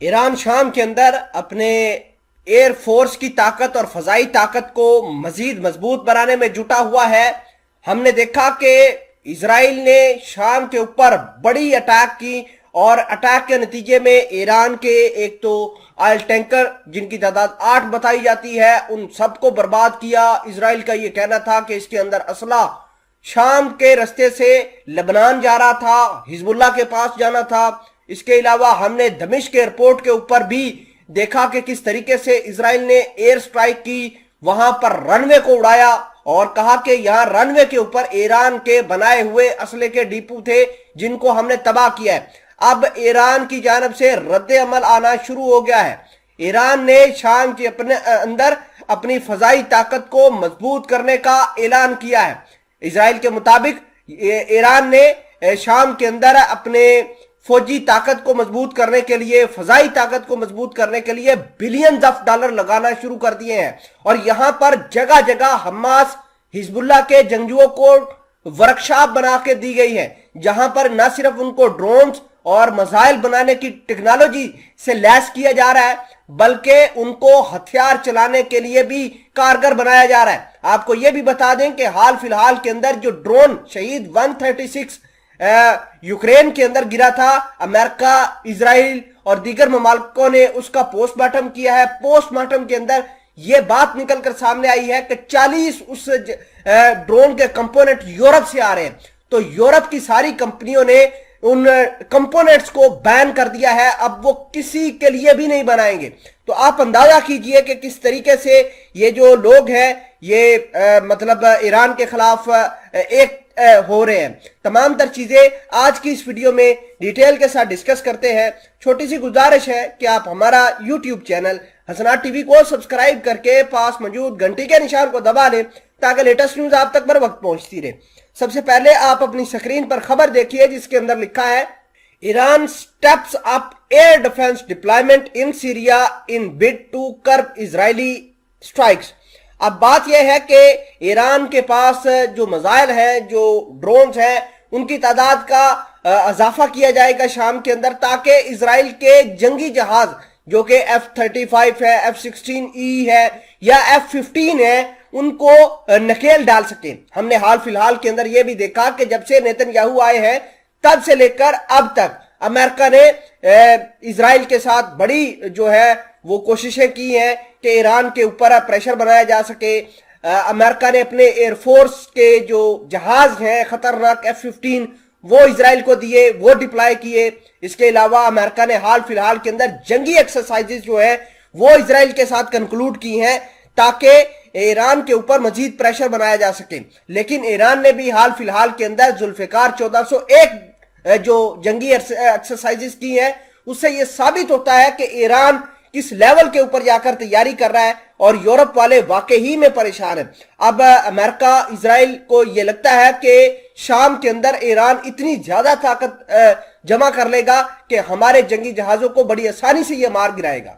ایران شام کے اندر اپنے ایئر فورس کی طاقت اور فضائی طاقت کو مزید مضبوط بنانے میں جٹا ہوا ہے۔ ہم نے دیکھا کہ اسرائیل نے شام کے اوپر بڑی اٹیک کی اور اٹیک کے نتیجے میں ایران کے ایک تو آئل ٹینکر جن کی تعداد 8 بتائی جاتی ہے ان سب کو برباد کیا۔ اسرائیل کا یہ کہنا تھا کہ اس کے اندر اسلحہ شام کے رستے سے لبنان جا رہا تھا، حزب اللہ کے پاس جانا تھا۔ اس کے علاوہ ہم نے دمشق ایئرپورٹ کے اوپر بھی دیکھا کہ کس طریقے سے اسرائیل نے ایئر سٹرائک کی، وہاں پر رن وے کو اڑایا اور کہا کہ یہاں رن وے کے اوپر ایران کے بنائے ہوئے اسلحے کے ڈیپو تھے جن کو ہم نے تباہ کیا ہے۔ اب ایران کی جانب سے رد عمل آنا شروع ہو گیا ہے۔ ایران نے شام کے اندر اپنی فضائی طاقت کو مضبوط کرنے کا اعلان کیا ہے۔ اسرائیل کے مطابق ایران نے شام کے اندر اپنے فوجی طاقت کو مضبوط کرنے کے لیے، فضائی طاقت کو مضبوط کرنے کے لیے بلینز آف ڈالر لگانا شروع کر دیے ہیں، اور یہاں پر جگہ جگہ حماس حزب اللہ کے جنگجوؤں کو ورکشاپ بنا کے دی گئی ہے، جہاں پر نہ صرف ان کو ڈرونز اور میزائل بنانے کی ٹیکنالوجی سے لیس کیا جا رہا ہے بلکہ ان کو ہتھیار چلانے کے لیے بھی کارگر بنایا جا رہا ہے۔ آپ کو یہ بھی بتا دیں کہ حال فی الحال کے اندر جو ڈرون شہید 136 یوکرین کے اندر گرا تھا، امریکہ، اسرائیل اور دیگر ممالکوں نے اس کا پوسٹ مارٹم کیا ہے۔ پوسٹ مارٹم کے اندر یہ بات نکل کر سامنے آئی ہے کہ 40 اس ڈرون کے کمپوننٹ یورپ سے آ رہے ہیں، تو یورپ کی ساری کمپنیوں نے ان کمپوننٹس کو بین کر دیا ہے، اب وہ کسی کے لیے بھی نہیں بنائیں گے۔ تو آپ اندازہ کیجئے کہ کس طریقے سے یہ جو لوگ ہیں یہ مطلب ایران کے خلاف ایک ہو رہے ہیں۔ تمام تر چیزیں آج کی اس ویڈیو میں ڈیٹیل کے ساتھ ڈسکس کرتے ہیں۔ چھوٹی سی گزارش ہے کہ آپ ہمارا یوٹیوب چینل حسنات ٹی وی کو سبسکرائب کر کے پاس موجود گھنٹی کے نشان کو دبا لیں تاکہ لیٹسٹ نیوز آپ تک بر وقت پہنچتی رہے۔ سب سے پہلے آپ اپنی سکرین پر خبر دیکھیے جس کے اندر لکھا ہے Iran steps up air defence deployment in Syria in bid to curb Israeli strikes. اب بات یہ ہے کہ ایران کے پاس جو میزائل ہیں، جو ڈرونز ہیں، ان کی تعداد کا اضافہ کیا جائے گا شام کے اندر تاکہ اسرائیل کے جنگی جہاز جو کہ F-35 ہے، F-16E ہے یا F-15 ہے ان کو نکیل ڈال سکیں۔ ہم نے حال فی الحال کے اندر یہ بھی دیکھا کہ جب سے نیتن یاہو آئے ہیں تب سے لے کر اب تک امریکہ نے اسرائیل کے ساتھ بڑی جو ہے وہ کوششیں کی ہیں کہ ایران کے اوپر پریشر بنایا جا سکے۔ امریکہ نے اپنے ایئر فورس کے جو جہاز ہیں خطرناک F-15 وہ اسرائیل کو دیے، وہ ڈپلائی کیے۔ اس کے علاوہ امریکہ نے حال فی الحال کے اندر جنگی ایکسرسائزز جو ہے وہ اسرائیل کے ساتھ کنکلوڈ کی ہیں تاکہ ایران کے اوپر مزید پریشر بنایا جا سکے۔ لیکن ایران نے بھی حال فی الحال کے اندر ذوالفقار 1401 جو جنگی ایکسرسائزز کی ہیں اس سے یہ ثابت ہوتا ہے کہ ایران کس لیول کے اوپر جا کر تیاری کر رہا ہے اور یورپ والے واقعی میں پریشان ہیں۔ اب امریکہ اسرائیل کو یہ لگتا ہے کہ شام کے اندر ایران اتنی زیادہ طاقت جمع کر لے گا کہ ہمارے جنگی جہازوں کو بڑی آسانی سے یہ مار گرائے گا۔